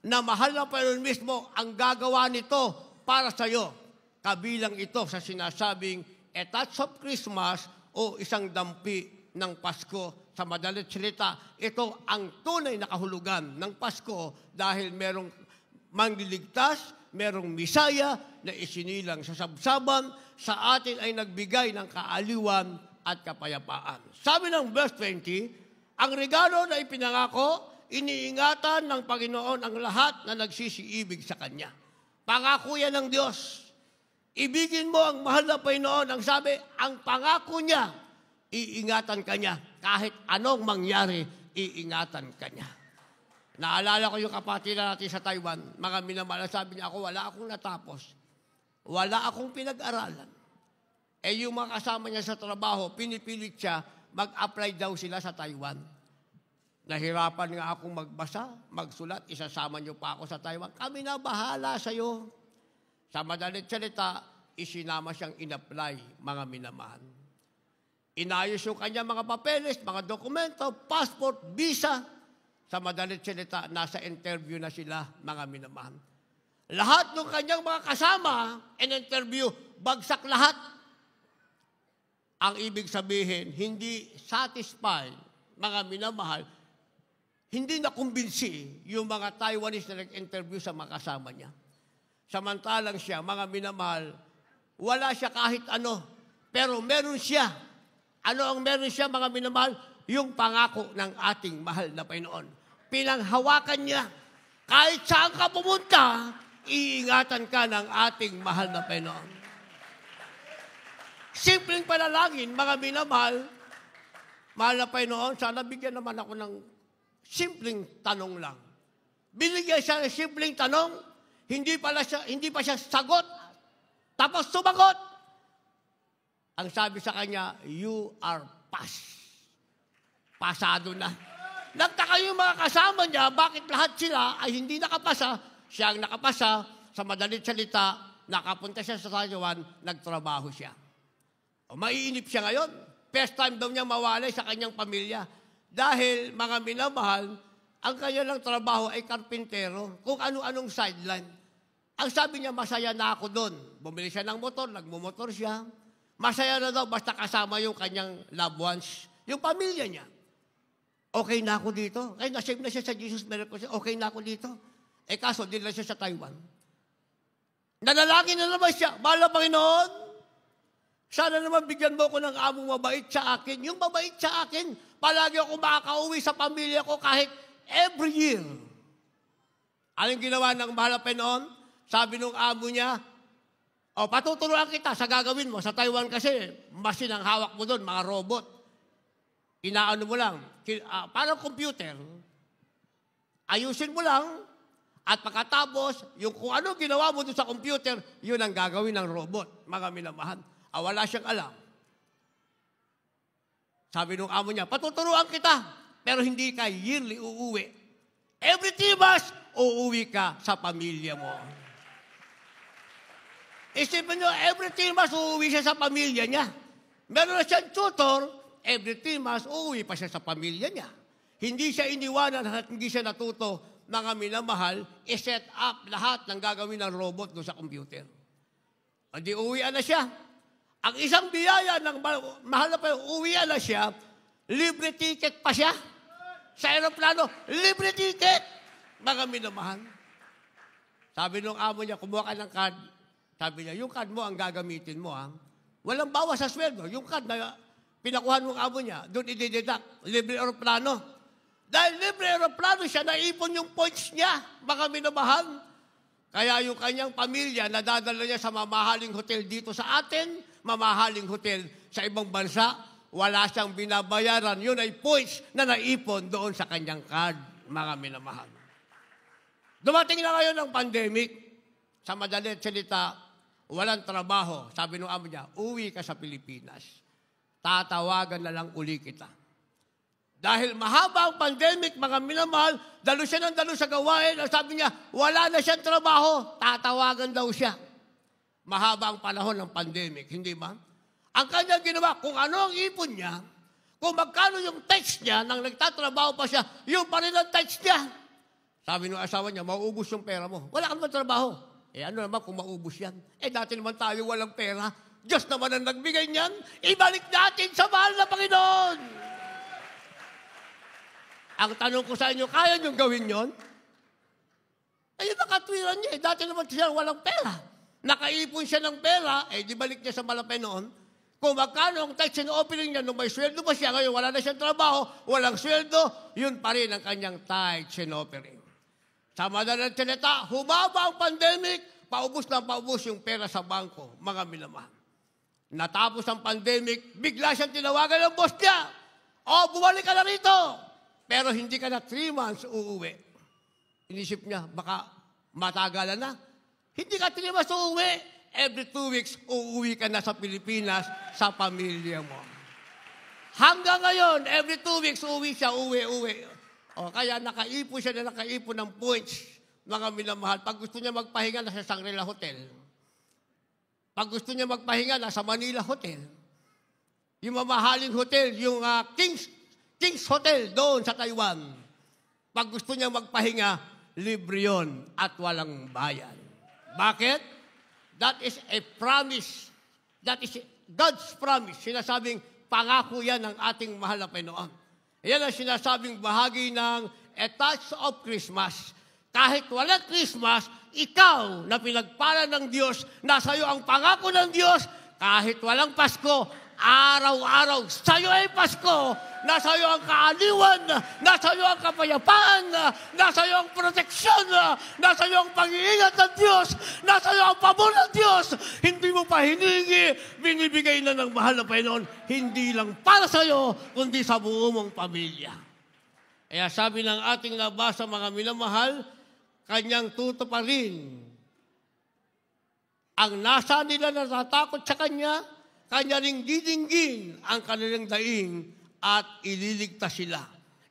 na mahal na Panginoon mismo ang gagawa nito para sa iyo. Kabilang ito sa sinasabing a touch of Christmas o isang dampi ng Pasko. Sa madalit salita, ito ang tunay na kahulugan ng Pasko dahil merong mangliligtas, merong misaya na isinilang sa sabsaban, sa atin ay nagbigay ng kaaliwan at kapayapaan. Sabi ng verse 20, ang regalo na ipinangako, iniingatan ng Panginoon ang lahat na nagsisiibig sa Kanya. Pangako yan ng Diyos. Ibigin mo ang mahal na Panginoon. Ang sabi, ang pangako niya, iingatan ka niya. Kahit anong mangyari, iingatan ka niya. Naalala ko yung kapatid natin sa Taiwan. Mga minamahal, sabi niya ako, wala akong natapos. Wala akong pinag-aralan. Yung mga kasama niya sa trabaho, pinipilit siya, mag-apply daw sila sa Taiwan. Nahirapan nga akong magbasa, magsulat, isasama niyo pa ako sa Taiwan. Kami na bahala sa'yo. Sa madalit salita, isinama siyang in-apply, mga minamahal. Inayos yung kanya mga papeles, mga dokumento, passport, visa. Sa madalit salita, nasa interview na sila, mga minamahal. Lahat ng kanyang mga kasama, in-interview, bagsak lahat. Ang ibig sabihin, hindi satisfied, mga minamahal, hindi nakumbinsi yung mga Taiwanese na nag-interview sa mga kasama niya. Samantalang siya, mga minamahal, wala siya kahit ano, pero meron siya. Ano ang meron siya, mga minamahal? Yung pangako ng ating mahal na Panginoon. Pinanghawakan niya. Kahit saan ka pumunta, iingatan ka ng ating mahal na Panginoon. Simpleng panalangin, mga minamahal, mahal na Panginoon, sana bigyan naman ako ng simpleng tanong lang. Binigyan siya ng simpleng tanong, hindi pa siya sagot, tapos sumagot. Ang sabi sa kanya, you are past. Pasado na. Nagtaka yung mga kasama niya, bakit lahat sila ay hindi nakapasa, siya ang nakapasa, sa madalit salita, nakapunta siya sa Taiwan, nagtrabaho siya. O, maiinip siya ngayon. First time daw niya mawalay sa kanyang pamilya. Dahil, mga minamahal, ang kanyang trabaho ay karpintero, kung ano-anong sideline. Ang sabi niya, masaya na ako doon. Bumili siya ng motor, nagmumotor siya. Masaya na daw, basta kasama yung kanyang loved ones, yung pamilya niya. Okay na ako dito. Kaya nasave na siya sa Jesus Miracle. Okay na ako dito. Eh kaso, din lang siya sa Taiwan. Nanalangin na naman siya. Mahal na Panginoon, sana naman bigyan mo ko ng among mabait sa akin. Yung mabait sa akin, palagi ako makakauwi sa pamilya ko kahit every year. Anong ginawa ng mahal na Panginoon? Sabi nung amo niya, o, patuturuan kita sa gagawin mo. Sa Taiwan kasi, machine ang hawak mo doon, mga robot. Inaano mo lang, parang computer. Ayusin mo lang, at pagkatapos, yung kung ano ginawa mo doon sa computer, yun ang gagawin ng robot, mga minamahal. Wala siyang alam. Sabi nung amo niya, patuturuan kita, pero hindi ka yearly uuwi. Every 3 months, uuwi ka sa pamilya mo. Isipin nyo, every 3 months, uuwi siya sa pamilya niya. Meron na siyang tutor, every 3 months, uuwi pa siya sa pamilya niya. Hindi siya iniwanan at hindi siya natuto, mga minamahal, i-set up lahat ng gagawin ng robot doon sa computer. Hindi uwian na siya. Ang isang biyaya ng mahal na pa, uwian na siya, libre ticket pa siya. Sa aeroplano, libre ticket. Mga minamahal. Sabi nung amo niya, kumuha ka ng card. Sabi niya, yung card mo ang gagamitin mo, ha? Walang bawas sa sweldo. Yung card na pinakuhan ng amo niya, doon i-deduct, libre aeroplano. Dahil libre aeroplano siya, naipon yung points niya, mga minamahal. Kaya yung kanyang pamilya, nadadala niya sa mamahaling hotel dito sa atin, mamahaling hotel sa ibang bansa, wala siyang binabayaran. Yun ay points na naipon doon sa kanyang card, mga minamahal. Dumating na ngayon ang pandemic, sa madalit salita, walang trabaho. Sabi ng amo niya, uwi ka sa Pilipinas. Tatawagan na lang uli kita. Dahil mahaba ang pandemic, mga minamahal, dalo siya ng dalo sa gawain. Ang sabi niya, wala na siyang trabaho. Tatawagan daw siya. Mahaba ang panahon ng pandemic, hindi ba? Ang kanyang ginawa, kung ano ang ipon niya, kung magkano yung text niya, nang nagtatrabaho pa siya, yung pa rin ang text niya. Sabi ng asawa niya, mauubos yung pera mo. Wala ka naman trabaho. Ano naman kung maubos yan? Dati naman tayo walang pera. Diyos naman ang nagbigay niyan. Ibalik natin sa mahal na Panginoon. Ang tanong ko sa inyo, kaya niyong gawin yon? Ayun ang katwiran niya. Dati naman siya walang pera. Nakaipon siya ng pera, di balik niya sa malapay noon. Kung magkano ang tithes and offering niya, nung may sweldo pa siya, ngayon wala na siyang trabaho, walang sweldo, yun pa rin ang kanyang tithes and offering. Sa madalang salita, humaba ang pandemic, paubos na paubos yung pera sa bangko, mga minamahal. Natapos ang pandemic, bigla siyang tinawagan ng boss niya. Bumalik ka na rito. Pero hindi ka na 3 months uuwi. Inisip niya, baka matagalan na. Hindi ka 3 months uuwi. Every 2 weeks, uuwi ka na sa Pilipinas sa pamilya mo. Hanggang ngayon, every 2 weeks, uuwi siya, uwi. Kaya nakaipon siya na nakaipon ng points, mga minamahal. Pag gusto niya magpahinga, nasa Shangri-La Hotel. Pag gusto niya magpahinga, nasa Manila Hotel. Yung mamahaling hotel, yung King's Hotel doon sa Taiwan. Pag gusto niya magpahinga, libre yun at walang bayan. Bakit? That is a promise. That is God's promise. Sinasabing pangako yan ng ating mahal na Panginoon. Yan ang sinasabing bahagi ng A Touch of Christmas. Kahit walang Christmas, ikaw na pinagpala ng Diyos, nasa iyo ang pangako ng Diyos, kahit walang Pasko, araw-araw, sa iyo ay Pasko, nasa iyo ang kaaliwan, nasa iyo ang kapayapaan, nasa iyo ang proteksyon, nasa iyo ang pag-iingat ng Diyos, nasa iyo ang pabor ng Diyos. Hindi mo pa hiningi, binibigay na ng mahal na Panginoon, hindi lang para sa iyo, kundi sa buo mong pamilya. Kaya sabi ng ating nabasa, mga minamahal, kanyang tutuparin. Ang nasa nila natatakot sa kanya, kanya ring didinggin ang kanilang daing at ililigtas sila.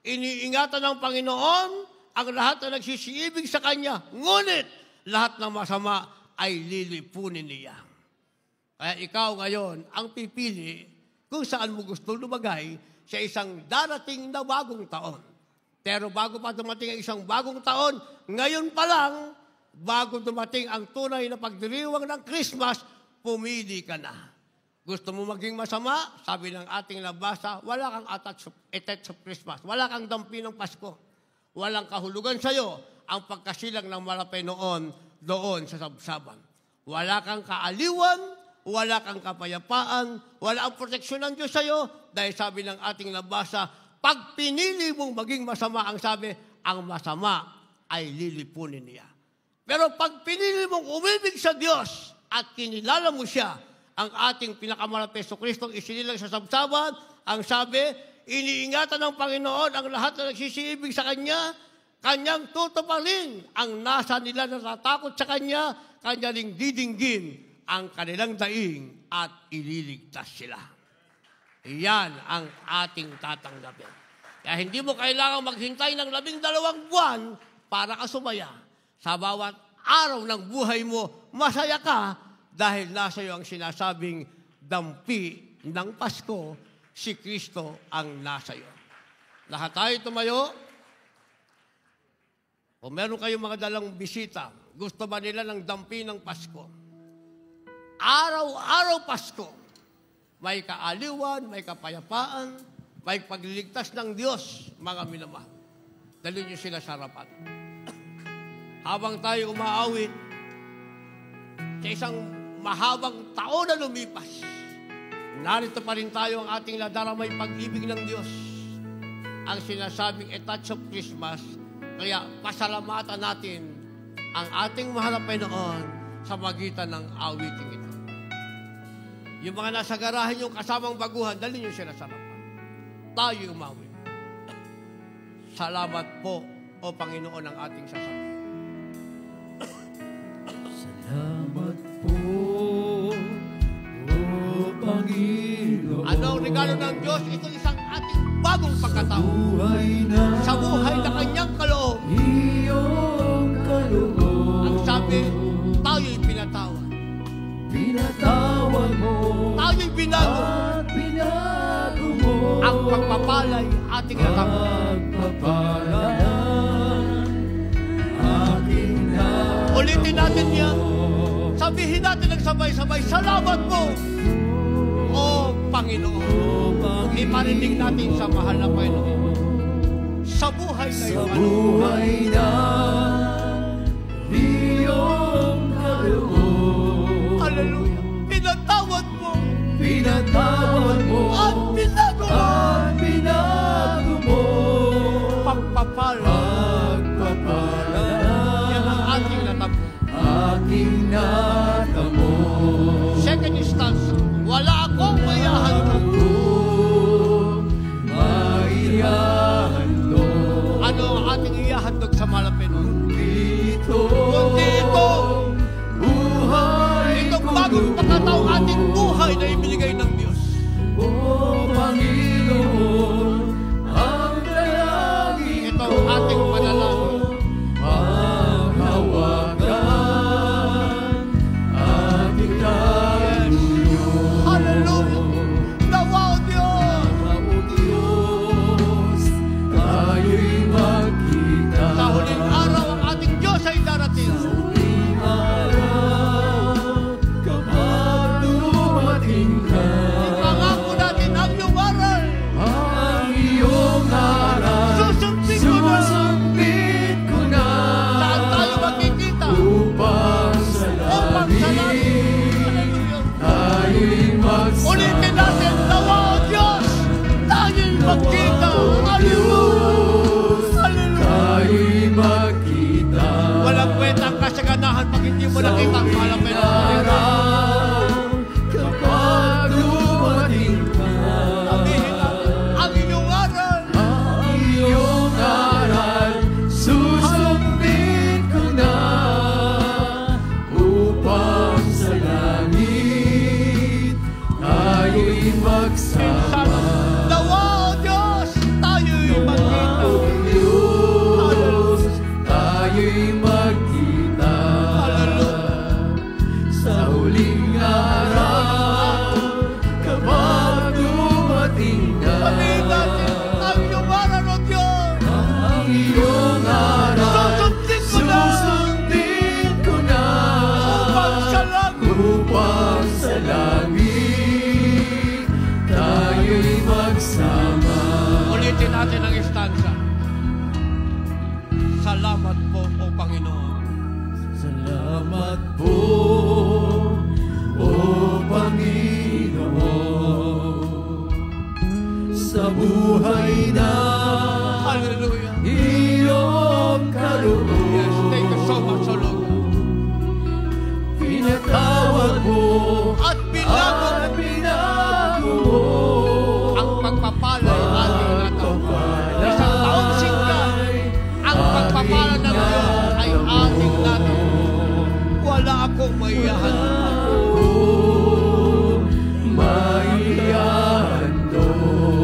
Iniingatan ng Panginoon ang lahat na nagsisiibig sa Kanya, ngunit lahat ng masama ay lilipunin niya. Kaya ikaw ngayon ang pipili kung saan mo gusto lumagay sa isang darating na bagong taon. Pero bago pa dumating ang isang bagong taon, ngayon pa lang, bago dumating ang tunay na pagdiriwang ng Christmas, pumili ka na. Gusto mo maging masama? Sabi ng ating nabasa, wala kang attach of Christmas. Wala kang dampi ng Pasko. Walang kahulugan sa'yo ang pagkasilang ng malapay noon doon sa sabsaban. Wala kang kaaliwan, wala kang kapayapaan, wala ang proteksyon ng Diyos sa'yo, dahil sabi ng ating nabasa, pag pinili mong maging masama, ang sabi, ang masama ay lilipunin niya. Pero pag pinili mong umibig sa Diyos at kinilala mo siya, ang ating pinakamalapit Hesus Kristong isinilang sa sabsaban, ang sabi, iniingatan ng Panginoon ang lahat na nagsisiibig sa Kanya, Kanyang tutuparin ang nasa nila na natatakot sa Kanya, Kanya ring didinggin ang kanilang daing at ililigtas sila. Iyan ang ating tatanggapin. Kaya hindi mo kailangang maghintay ng 12 buwan para ka sumaya. Sa bawat araw ng buhay mo, masaya ka dahil nasa iyo ang sinasabing dampi ng Pasko, si Kristo ang nasa iyo. Lahat tayo tumayo. Kung meron kayong mga dalang bisita, gusto ba nila ng dampi ng Pasko? Araw-araw Pasko. May kaaliwan, may kapayapaan, may pagliligtas ng Diyos, mga minamahal. Dalhin niyo sila sa harapan. Habang tayo umaawit sa isang mahabang taon na lumipas, narito pa rin tayo ang ating nadaramay pag-ibig ng Diyos. Ang sinasabing a touch of Christmas, kaya pasalamatan natin ang ating mahal na Panginoon sa magitan ng awiting ito. Yung mga nasa garahe nyo kasamang baguhan, dalhin nyo sila sa harapan. Tayo umawit. Salamat po, O Panginoon, ang ating sasabihin. Salamat po, O Panginoon. Ano ang regalo ng Diyos? Ito isang ating bagong pagkatao. Sa buhay na Kanyang kaloob. Iyong kaloob. Ang sabi, tayo'y pinatawad. Pinatawad mo. Tayo'y binago. At binago mo. Ang pagpapalay ating natamo. Pagpapalay aking natamo. Ulitin natin yan. Sabihin natin ng sabay-sabay, salamat po, O Panginoon. Iparinig natin sa mahal na Panginoon. Sa buhay na sa buhay na iyong kaloob. Hallelujah. Pinatawad mo. Pinatawad mo. At binago mo. At binago mo. Pagpapala. Pagpapala. Yan ang ating natamo. Aking natamo. Second stanza. Wala akong mayahandog. Maiyahandog. Ano ang ating iyahandog sa malapit? Dito. Kundi ito. Buhay Itong bagong pagkataong ating buhay na ibinigay ng Diyos. O Panginoon, ang dalangin Ito ang ating panalangin. panghawagan ating kaluluwa. Hallelujah! Nawa o Diyos! O Diyos, tayo'y magkita. Sa huling araw ang ating Diyos ay darating. Huling araw, kapag dumating ka, Ipangako natin ang iyong aral. ang iyong aral, Susundin ko na. susundin ko na. Saan tayo magkikita? Upang sa Upang sa langit. langit Hallelujah! tayo'y Ulitin natin, nawa o Diyos! Tayo'y magkita! Hallelujah! Hallelujah! tayo'y magkita. Walang kwenta ang kasaganahan pag hindi mo nakita ang malapit na Araw, kapag dumating ka, sabihin natin, ang inyong aral. ang iyong aral, susundin ko na. Upang sa langit tayo'y magsama. Nawa o Diyos! Tayo'y magkita! Diyos, Panginoon. Salamat po, O Panginoon, sa buhay na Hallelujah. iyong kaloob. Yes, thank you so much, O Lord. Pinatawad mo At binago at binago mo ang pagpapalay ating natin. Isang taong singka, ang pagpapalay ng Diyos ay ating natin. Wala akong maiyahan.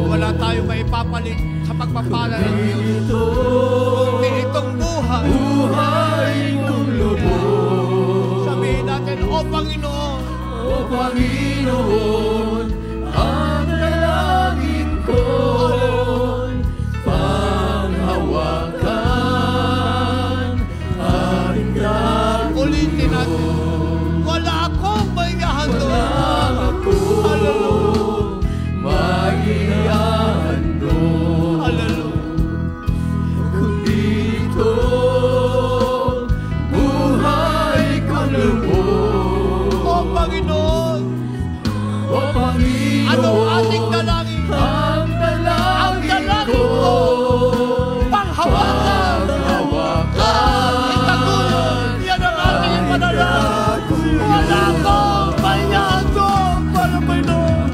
Wala tayong maipapalit sa pagpapalay ng Diyos. Kundi itong buhay. Kong lubos, Sabihin natin, O Panginoon, O Panginoon, ang dalangin ko'y panghawakan ang dagat. ulitin natin. Wala akong maiyahan doon. Maiyahan doon, Hallelujah. kundi itong buhay kong lubos. O Panginoon, O Panginoon, anong ating dalangin? ang dalangin ko, Panghawakan. Itagulo. Yan ang ating panalangin. Wala akong maiyahan doon. Para Panginoon.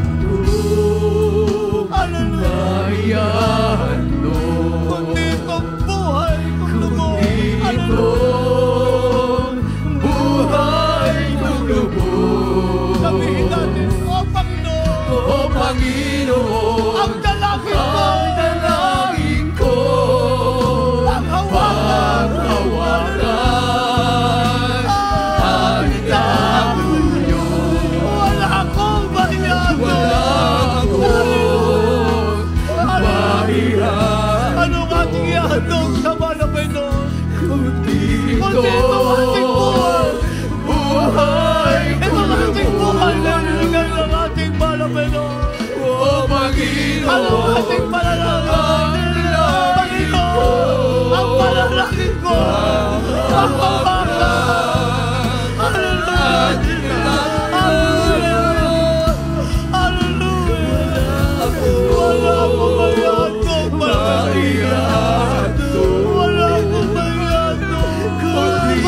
Hallelujah. maiyahan doon, Kundi itong buhay kong lubos. itong buhay kong lubos. Sabihin natin, O Panginoon, O Panginoon, ang dalangin ko, ang dalangin ko, panghawakan. panghawakan ang dagat. Wala akong maiyahan Akong maiyahan Anong ating ihandog sa mga Panginoon? kundi Kundi itong ating buhay. buhay Itong ating buhay na nilagay ng ating mga Panginoon. O Panginoon, Anong ating panalangin? Panginoon, ang panalangin ko, panghawakan. Hallelujah. Hallelujah. Hallelujah. Wala akong maiyahan doon, maiyahan doon, wala akong maiyahan doon. Kundi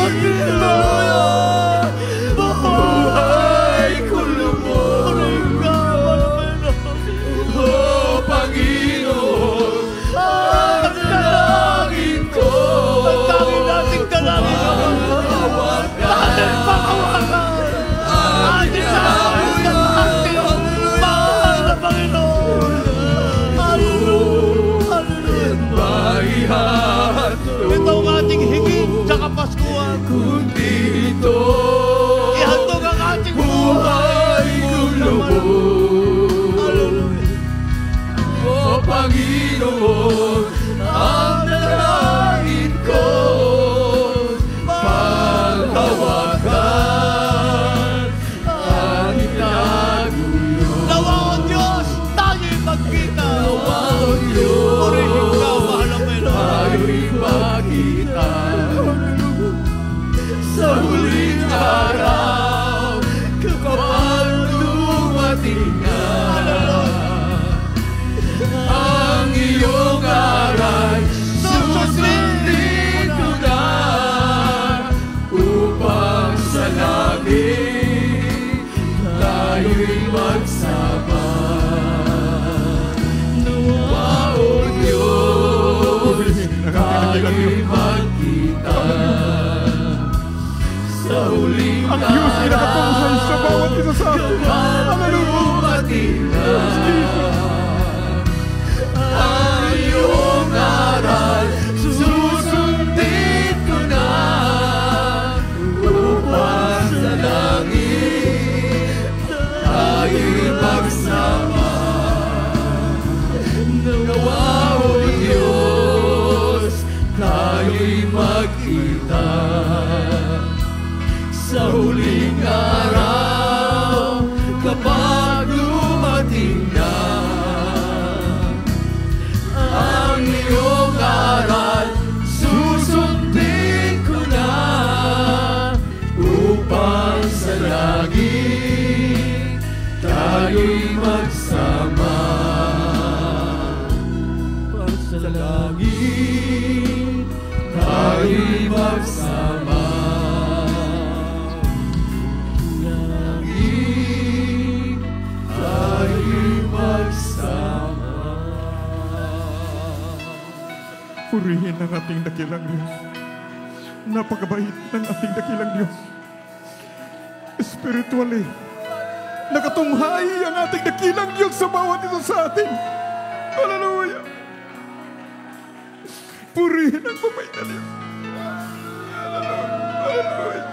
buhay kong lubos. O Panginoon, ang dalangin ko, Ang tanging nating dalangin naman. Purihin ang ating dakilang Diyos. Napakabait ng ating dakilang Diyos. Spiritually, nakatunghay ang ating dakilang Diyos sa bawat isa sa atin. Hallelujah! Purihin ang mabait na Diyos. Hallelujah!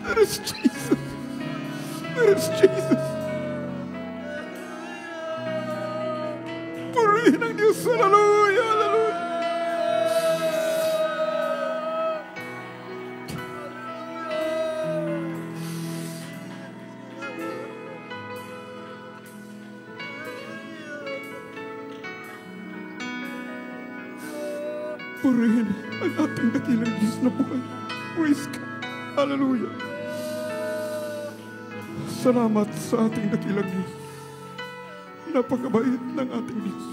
There is Jesus. There is Jesus. Purihin ang Diyos. Hallelujah! Hallelujah! Purihin ang ating dakilang Diyos na buhay. Praise God. Hallelujah. Salamat sa ating dakilang Diyos. Napakabait ng ating Diyos.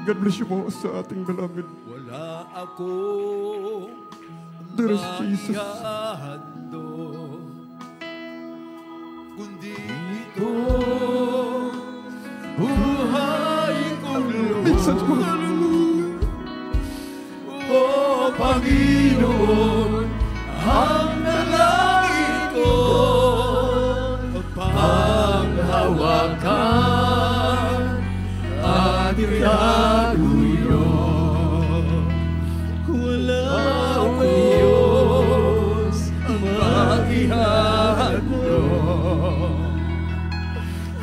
God bless you po sa ating beloved. Wala ako There is Jesus. maghahandog, kundi ito buhay kong Minsan po, O Panginoon, ang nalangin ko, panghawakan at itaguyo. Wala akong Diyos ang maihandog,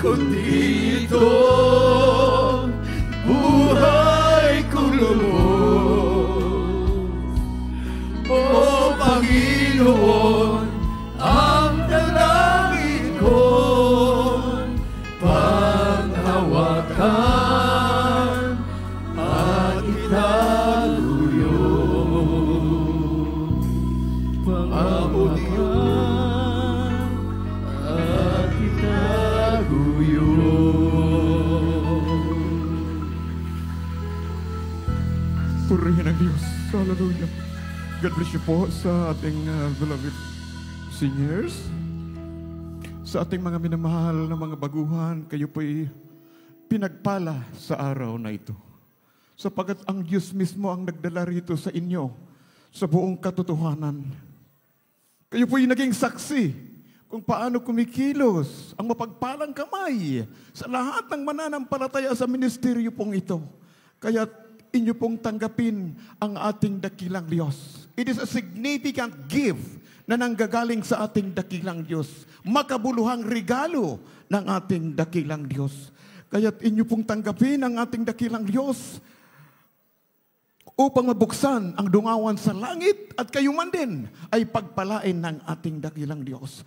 kundi ito buhay kong lubos. O Panginoon, ang dalangin ko, panghawakan at itaguyo. Panghawakan at itaguyo. purihin ang Diyos. Hallelujah. God bless you po sa ating beloved seniors. Sa ating mga minamahal na mga baguhan, kayo po'y pinagpala sa araw na ito. Sapagat ang Diyos mismo ang nagdala rito sa inyo sa buong katotohanan. Kayo po'y naging saksi kung paano kumikilos ang mapagpalang kamay sa lahat ng mananampalataya sa ministeryo pong ito. Kaya inyo pong tanggapin ang ating dakilang Diyos. It is a significant gift na nanggagaling sa ating dakilang Diyos. Makabuluhang regalo ng ating dakilang Diyos. Kaya't inyo pong tanggapin ang ating dakilang Diyos upang mabuksan ang dungawan sa langit at kayo man din ay pagpalain ng ating dakilang Diyos.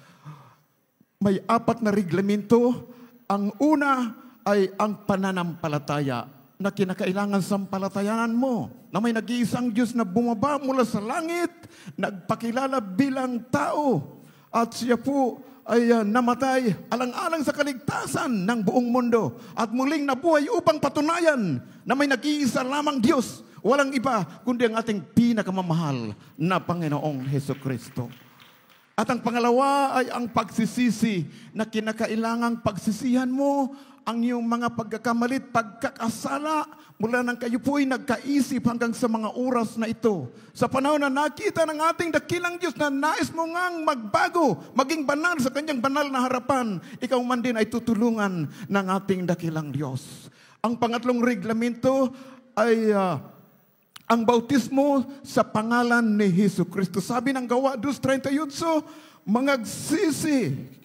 May 4 na reglamento. Ang una ay ang pananampalataya na kinakailangan sampalatayanan mo, na may nag-iisang Diyos na bumaba mula sa langit, nagpakilala bilang tao, at siya po ay namatay alang-alang sa kaligtasan ng buong mundo, at muling nabuhay upang patunayan na may nag-iisa lamang Diyos, walang iba kundi ang ating pinakamamahal na Panginoong Hesukristo. At ang pangalawa ay ang pagsisisi na kinakailangang pagsisihan mo ang iyong mga pagkakamalit, pagkakasala mula nang kayo po'y nagkaisip hanggang sa mga oras na ito. Sa panahon na nakita ng ating dakilang Diyos na nais mo ngang magbago, maging banal sa kanyang banal na harapan, ikaw man din ay tutulungan ng ating dakilang Diyos. Ang pangatlong reglamento ay ang bautismo sa pangalan ni Hesukristo. Sabi ng Gawa 2:38,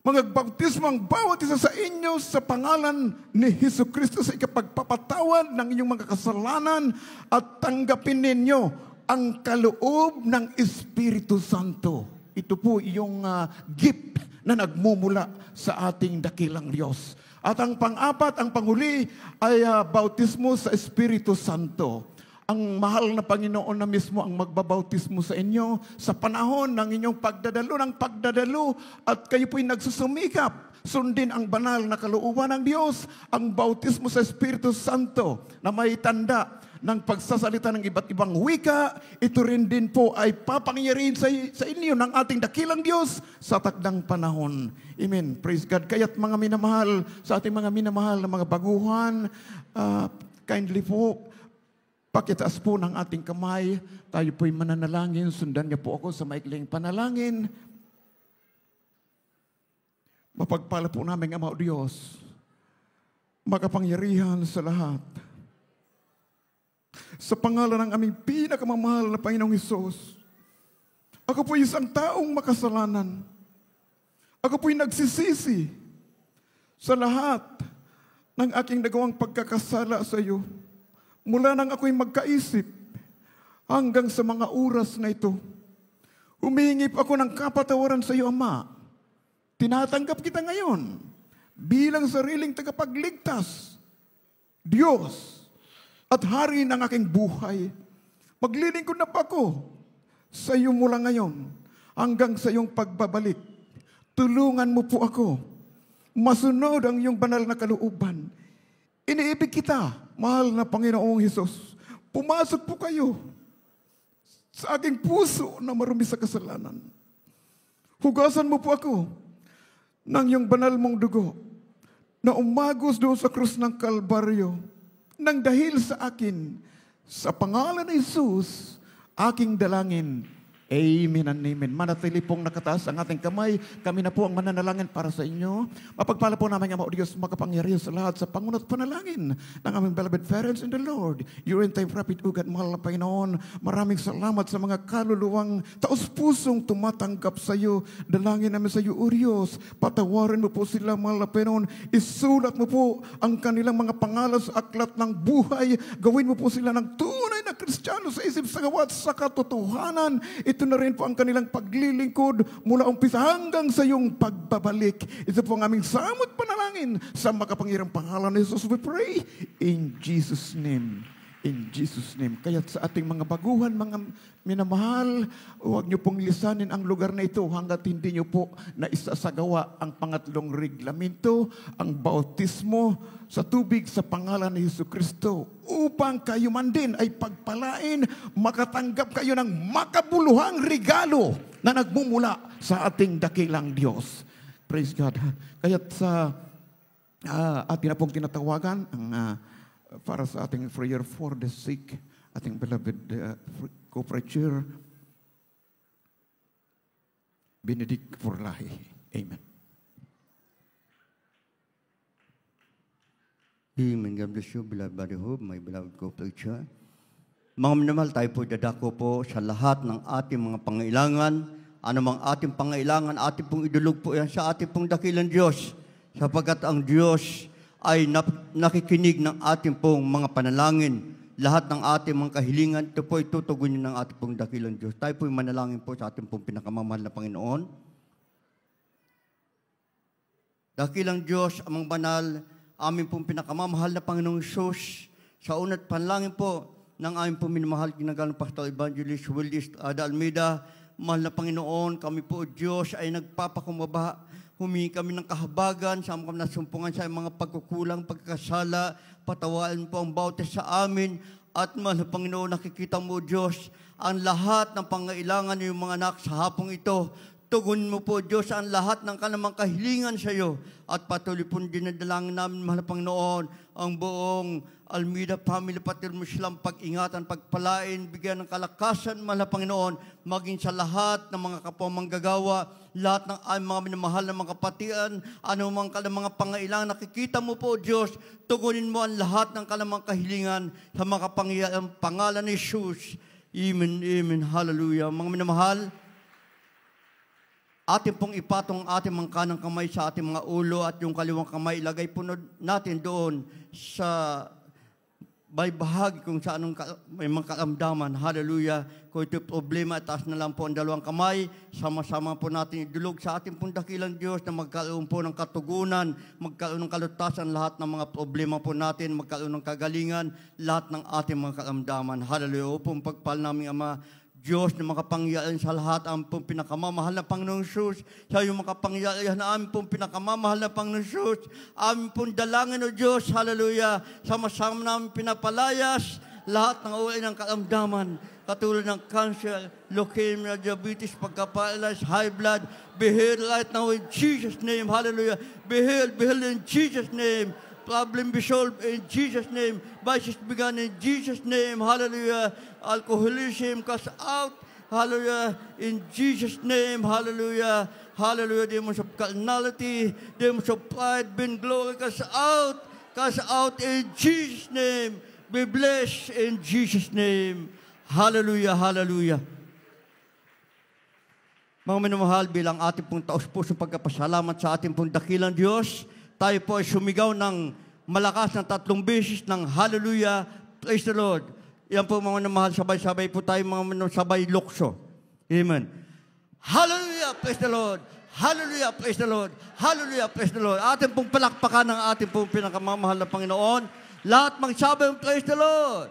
magbautismo ang bawat isa sa inyo sa pangalan ni Hesukristo sa ikapagpapatawad ng inyong mga kasalanan at tanggapin ninyo ang kaloob ng Espiritu Santo. Ito po yung gift na nagmumula sa ating dakilang Diyos. At ang pang-apat, ang panghuli ay bautismo sa Espiritu Santo. Ang mahal na Panginoon na mismo ang magbabautismo sa inyo sa panahon ng inyong pagdadalo at kayo po'y nagsusumikap. Sundin ang banal na kalooban ng Diyos, ang bautismo sa Espiritu Santo na may tanda ng pagsasalita ng iba't ibang wika. Ito rin din po ay papangyarihin sa inyo ng ating dakilang Diyos sa takdang panahon. Amen. Praise God. Kaya't mga minamahal, sa ating mga minamahal na mga baguhan, kindly po, pakitaas po ng ating kamay. Tayo po'y mananalangin. Sundan niyo po ako sa maikling panalangin. Mapagpala po namin, Ama o Diyos, makapangyarihan sa lahat. Sa pangalan ng aming pinakamamahal na Panginoong Hesus, ako po'y isang taong makasalanan. Ako po'y nagsisisi sa lahat ng aking nagawang pagkakasala sa iyo. Mula nang ako'y magkaisip hanggang sa mga oras na ito, humihingi ako ng kapatawaran sa iyo, Ama. Tinatanggap kita ngayon bilang sariling tagapagligtas, Diyos, at Hari ng aking buhay. Maglilingkod na pa ako sa iyo mula ngayon hanggang sa iyong pagbabalik. Tulungan mo po ako masunod ang iyong banal na kalooban. Iniibig kita, mahal na Panginoong Hesus. Pumasok po kayo sa aking puso na marumi sa kasalanan. Hugasan mo po ako ng iyong banal mong dugo na umagos doon sa krus ng Kalbaryo nang dahil sa akin, sa pangalan ni Jesus, aking dalangin. Amen and amen. Manatili pong nakataas ang ating kamay. Kami na po ang mananalangin para sa inyo. Mapagpala po namin, Ama o Diyos, makapangyarihan sa lahat sa pangunat panalangin ng aming beloved parents in the Lord. Your end-time prophet, ugat, mahal na Panginoon. Maraming salamat sa mga kaluluwang taos-pusong tumatanggap sa iyo. Dalangin namin sa iyo, O Diyos. Patawarin mo po sila, mahal na Panginoon. Isulat mo po ang kanilang mga pangalan sa aklat ng buhay. Gawin mo po sila ng tunay na Kristiyano sa isip, sa gawa at sa katotohanan. Ito na rin po ang kanilang paglilingkod mula umpisa hanggang sa iyong pagbabalik. Ito po ang aming samot panalangin sa makapangyarang pangalan ni Jesus we pray. In Jesus' name. In Jesus' name. Kaya't sa ating mga baguhan, mga minamahal, huwag niyo pong lisanin ang lugar na ito hanggat hindi niyo po na isasagawa ang pangatlong reglamento, ang bautismo sa tubig sa pangalan ni Jesucristo, upang kayo man din ay pagpalain, makatanggap kayo ng makabuluhang regalo na nagmumula sa ating dakilang Diyos. Praise God. Kaya't sa atin na pong tinatawagan ang para sa ating prayer for the sick, ating beloved co-preacher, Benedict Forlahi. Amen. Amen. God bless you, beloved Brother Hope, my beloved co-preacher. Mga minamahal, tayo po dadako po sa lahat ng ating mga pangailangan. Anumang ating pangailangan, ating pong idulog po yan sa ating pong dakilang Diyos. Sapagkat ang Diyos ay nakikinig ng ating pong mga panalangin. Lahat ng ating mga kahilingan, ito po ay tutugunin ng ating pong dakilang Diyos. Tayo po ay manalangin po sa ating pong pinakamamahal na Panginoon. Dakilang Diyos, amang banal, aming pong pinakamamahal na Panginoong Hesus, sa unat panalangin po ng aming pong minamahal ginagalang Pastor Evangelist Willis Ada Almeida, mahal na Panginoon, kami po Diyos ay nagpapakumbaba. Humingi kami ng kahabagan sa aming nasumpungan sa mga pagkukulang, pagkakasala, patawaan po ang bawat sa amin. At mahal na Panginoon, nakikita mo Diyos, ang lahat ng pangailangan ng mga anak sa hapong ito. Tugunin mo po Diyos ang lahat ng kanamang kahilingan sa iyo. At patuloy po dinadalangin namin, mahal na Panginoon, ang buong Almeida family, patuloy mo silang pag-ingatan, pagpalain, bigyan ng kalakasan, mahal na Panginoon, maging sa lahat ng mga kapwa manggagawa, lahat ng mga minamahal na mga kapatian, anumang kalamang pangailangan, nakikita mo po Diyos, tugunin mo ang lahat ng kalamang kahilingan sa mga pangalan ni Jesus. Amen, amen, hallelujah. Mga minamahal, atin pong ipatong ating mga kanang kamay sa ating mga ulo at yung kaliwang kamay, ilagay po natin doon sa may bahagi kung saan may mga karamdaman. Hallelujah. Kung ito problema, taas na lang po ang dalawang kamay. Sama-sama po natin idulog sa ating pong dakilang Diyos na magkaroon po ng katugunan, magkaroon ng kalutasan lahat ng mga problema po natin, magkaroon ng kagalingan, lahat ng ating mga karamdaman. Hallelujah. Upong pagpal namin Ama, Diyos na makapangyarihan sa lahat, ang pong pinakamamahal na Panginoong Diyos, sa iyong makapangyarihan na aming pong pinakamamahal na Panginoong Diyos, aming pong dalangin o Diyos, hallelujah, sama-sama namin pinapalayas lahat ng uri ng karamdaman, katulad ng cancer, leukemia, diabetes, pagkaparalyze, high blood, be healed right now in Jesus' name, hallelujah, be healed in Jesus' name, Problem be solved in Jesus' name. Vices begun in Jesus' name. Hallelujah. Alcoholism cast out. Hallelujah. In Jesus' name. Hallelujah. Hallelujah. Demons of carnality, demons of pride, been glory, cast out. Cast out in Jesus' name. Be blessed in Jesus' name. Hallelujah. Hallelujah. Mga minamahal, bilang ating pong taos-pusong pagkapasalamat sa ating pong dakilang Diyos, tayo po ay sumigaw ng malakas ng 3 beses ng Hallelujah, praise the Lord. Yan po mga minamahal, sabay-sabay po tayo mga minamahal, sabay lukso. Amen. Hallelujah, praise the Lord. Hallelujah, praise the Lord. Hallelujah, praise the Lord. Ating pong palakpakan ng ating pong pinakamamahal na Panginoon. Lahat magsabi ng praise the Lord.